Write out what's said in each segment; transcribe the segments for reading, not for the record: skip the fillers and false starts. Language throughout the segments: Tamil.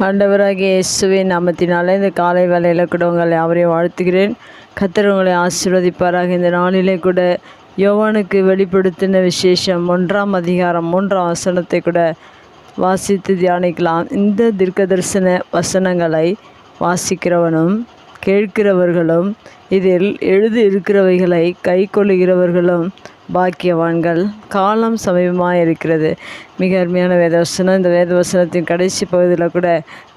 ஆண்டவராகிய இயேசுவின் நாமத்தினாலே இந்த காலை வேளையில் கூட உங்களை யாவரையும் வாழ்த்துகிறேன். கர்த்தர் உங்களை ஆசீர்வதிப்பாராக. இந்த நாளிலே கூட யோவானுக்கு வெளிப்படுத்தின விசேஷம் 1ஆம் அதிகாரம் 3ஆம் வசனத்தை கூட வாசித்து தியானிக்கலாம். இந்த தீர்க்கதரிசன வசனங்களை வாசிக்கிறவனும் கேட்கிறவர்களும் இதில் எழுதி இருக்கிறவைகளை கை கொள்ளுகிறவர்களும் பாக்கியவான்கள். காலம் சமீபமாக இருக்கிறது. மிக அருமையான வேதவசனம். இந்த வேதவசனத்தின் கடைசி பகுதியில் கூட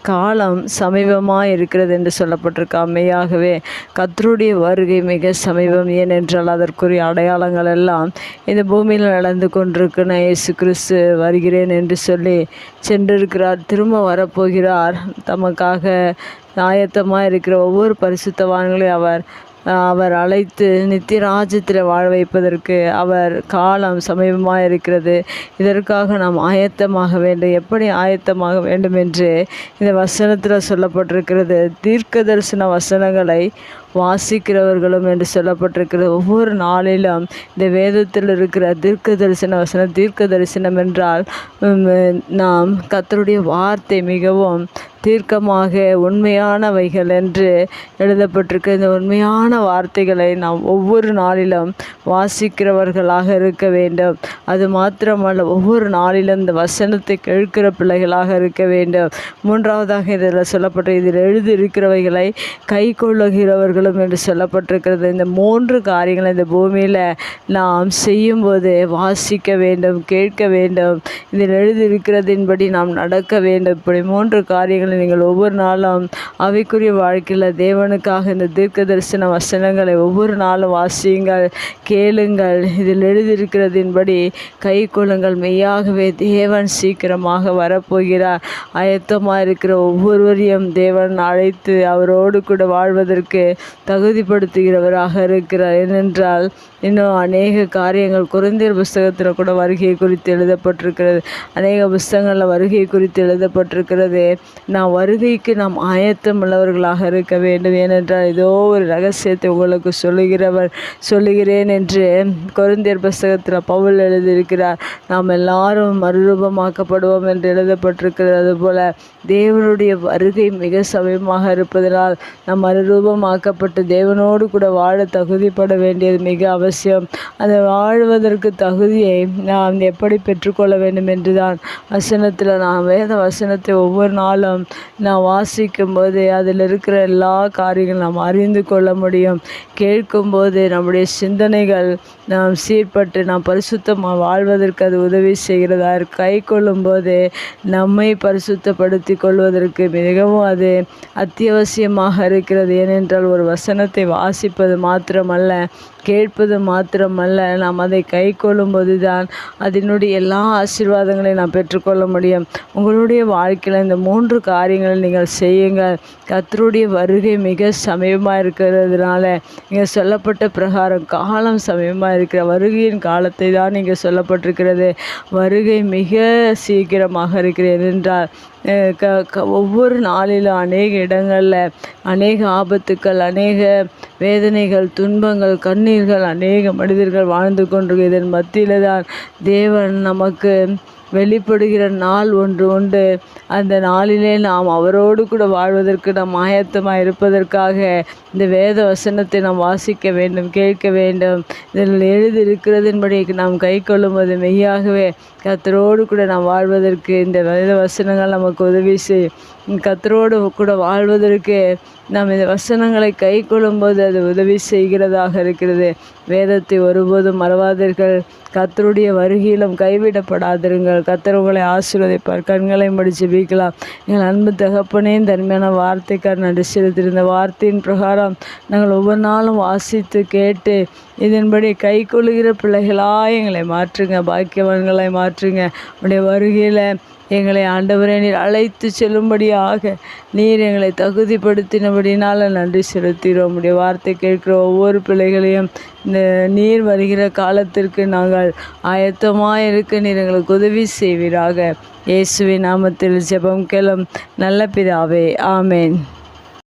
காலம் சமீபமாக இருக்கிறது என்று சொல்லப்பட்டிருக்கா. மெய்யாகவே கர்த்தருடைய வருகை மிக சமீபம். ஏனென்றால் அதற்குரிய அடையாளங்கள் எல்லாம் இந்த பூமியில் நடந்து கொண்டிருக்குன்னு இயேசு கிறிஸ்து வருகிறேன் என்று சொல்லி சென்றிருக்கிறார். திரும்ப வரப்போகிறார். தமக்காக ஆயத்தமாக இருக்கிற ஒவ்வொரு பரிசுத்தவான்களையும் அவர் அழைத்து நித்திய ராஜ்யத்தில் வாழ வைப்பதற்கு அவர் காலம் சமீபமாக இருக்கிறது. இதற்காக நாம் ஆயத்தமாக வேண்டும். எப்படி ஆயத்தமாக வேண்டும் என்று இந்த வசனத்தில் சொல்லப்பட்டிருக்கிறது. தீர்க்க தரிசன வசனங்களை வாசிக்கிறவர்களும் என்று சொல்லப்பட்டிருக்கிறது. ஒவ்வொரு நாளிலும் இந்த வேதத்தில் இருக்கிற தீர்க்க தரிசன வசனம், தீர்க்க தரிசனம் என்றால் நாம் கர்த்தருடைய வார்த்தை மிகவும் தீர்க்கமாக உண்மையானவைகள் என்று எழுதப்பட்டிருக்க இந்த உண்மையான வார்த்தைகளை நாம் ஒவ்வொரு நாளிலும் வாசிக்கிறவர்களாக இருக்க வேண்டும். அது மாத்திரமல்ல, ஒவ்வொரு நாளிலும் இந்த வசனத்தை கேட்கிற பிள்ளைகளாக இருக்க வேண்டும். மூன்றாவதாக இதில் சொல்லப்பட்ட இதில் எழுதி இருக்கிறவைகளை கை கொள்ளுகிறவர்களும் என்று சொல்லப்பட்டிருக்கிறது. இந்த 3 காரியங்களை இந்த பூமியில் நாம் செய்யும்போது வாசிக்க வேண்டும், கேட்க வேண்டும், இதில் எழுதியிருக்கிறதின்படி நாம் நடக்க வேண்டும். இப்படி 3 காரியங்களை நீங்கள் ஒவ்வொரு நாளும் அவைக்குரிய வாழ்க்கையில் தேவனுக்காக இந்த தீர்க்க தரிசன வசனங்களை ஒவ்வொரு நாளும் வாசியுங்கள், கேளுங்கள், இதில் எழுதியிருக்கிறதின்படி கை கொள்ளுங்கள். மெய்யாகவே தேவன் சீக்கிரமாக வரப்போகிறார். ஆயத்தமாக இருக்கிற ஒவ்வொருவரையும் தேவன் அழைத்து அவரோடு கூட வாழ்வதற்கு தகுதிப்படுத்துகிறவராக இருக்கிறார். ஏனென்றால் இன்னும் அநேக காரியங்கள் கொரிந்தியர் புஸ்தகத்தில் கூட வருகை குறித்து எழுதப்பட்டிருக்கிறது. அநேக புஸ்தகங்களில் வருகை குறித்து எழுதப்பட்டிருக்கிறது. வருகைக்கு நாம் ஆயத்தம் உள்ளவர்களாக இருக்க வேண்டும். ஏனென்றால் ஏதோ ஒரு ரகசியத்தை உங்களுக்கு சொல்லுகிறேன் என்று கொரிந்தியர் புஸ்தகத்தில் பவுல் எழுதியிருக்கிறார். நாம் எல்லாரும் மறுரூபமாக்கப்படுவோம் என்று எழுதப்பட்டிருக்கிறது. அதுபோல தேவனுடைய வருகை மிக சமீபமாக இருப்பதனால் நாம் மறுரூபமாக்கப்பட்டு தேவனோடு கூட வாழ தகுதிப்பட வேண்டியது மிக அவசியம். அதை வாழ்வதற்கு தகுதியை நாம் எப்படி பெற்றுக்கொள்ள வேண்டும் என்று தான் வசனத்தில் நாம் வேத வசனத்தை ஒவ்வொரு நாளும் நாம் வாசிக்கும்போது அதில் இருக்கிற எல்லா காரியங்களும் நாம் அறிந்து கொள்ள முடியும். கேட்கும்போது நம்முடைய சிந்தனைகள் நாம் சீர்பட்டு நாம் பரிசுத்தமாக வாழ்வதற்கு அது உதவி செய்கிறதா. கை கொள்ளும்போது நம்மை பரிசுத்தப்படுத்தி கொள்வதற்கு மிகவும் அது அத்தியாவசியமாக இருக்கிறது. ஏனென்றால் ஒரு வசனத்தை வாசிப்பது மாத்திரமல்ல, கேட்பது மாத்திரமல்ல, நாம் அதை கை கொள்ளும்போது தான் அதனுடைய எல்லா ஆசீர்வாதங்களையும் நாம் பெற்றுக்கொள்ள முடியும். உங்களுடைய வாழ்க்கையில் இந்த 3 காரியங்களை நீங்கள் செய்யுங்கள். கர்த்தருடைய வருகை மிக சமீபமாக இருக்கிறதுனால இங்கே சொல்லப்பட்ட பிரகாரம் காலம் சமீபமாக இருக்கிற வருகையின் காலத்தை தான் இங்கே சொல்லப்பட்டிருக்கிறது. வருகை மிக சீக்கிரமாக இருக்கிறது என்றால் ஒவ்வொரு நாளிலும் அநேக இடங்களில் அநேக ஆபத்துக்கள், அநேக வேதனைகள், துன்பங்கள், கண்ணீர்கள், அநேக மனிதர்கள் வாழ்ந்து கொண்டிருக்க இதன் மத்தியில் தான் தேவன் நமக்கு வெளிப்படுகிற நாள் ஒன்று உண்டு. அந்த நாளிலே நாம் அவரோடு கூட வாழ்வதற்கு நாம் ஆயத்தமாக இருப்பதற்காக இந்த வேத வசனத்தை நாம் வாசிக்க வேண்டும், கேட்க வேண்டும். இதில் எழுதியிருக்கிறதின்படி நாம் கை கொள்ளும்போது மெய்யாகவே கர்த்தரோடு கூட நாம் வாழ்வதற்கு இந்த வேத வசனங்கள் நமக்கு உதவி செய்யும். கர்த்தரோடு கூட வாழ்வதற்கு நாம் இந்த வசனங்களை கை கொள்ளும்போது அது உதவி செய்கிறதாக இருக்கிறது. வேதத்தை ஒருபோதும் மறவாதீர்கள். கர்த்தருடைய வருகையிலும் கைவிடப்படாதிருங்கள். கர்த்தர் உங்களை ஆசீர்வதிப்பார். கண்களை முடிச்சு ஜெபிக்கலாம். எங்கள் அன்பு தகப்பனே, தன்மையான வார்த்தைக்கார் நன்றி செலுத்தியிருந்த வார்த்தையின் பிரகாரம் நாங்கள் ஒவ்வொரு நாளும் வாசித்து கேட்டு இதன்படி கை கொள்ளுகிற பிள்ளைகளாக எங்களை மாற்றுங்க, பாக்கியவான்களை மாற்றுங்க. உடைய வருகையில் எங்களை ஆண்டவரே நீர் அழைத்து செல்லும்படியாக நீர் எங்களை தகுதிப்படுத்தினபடினால் நன்றி செலுத்துகிறோம். உடைய வார்த்தை கேட்கிற ஒவ்வொரு பிள்ளைகளையும் இந்த நீர் வருகிற காலத்திற்கு நாங்கள் ஆயத்தமாக இருக்க நீர் எங்களுக்கு உதவி செய்வீராக. இயேசுவின் நாமத்தில் ஜெபம் கேளும் நல்ல பிதாவே, ஆமேன்.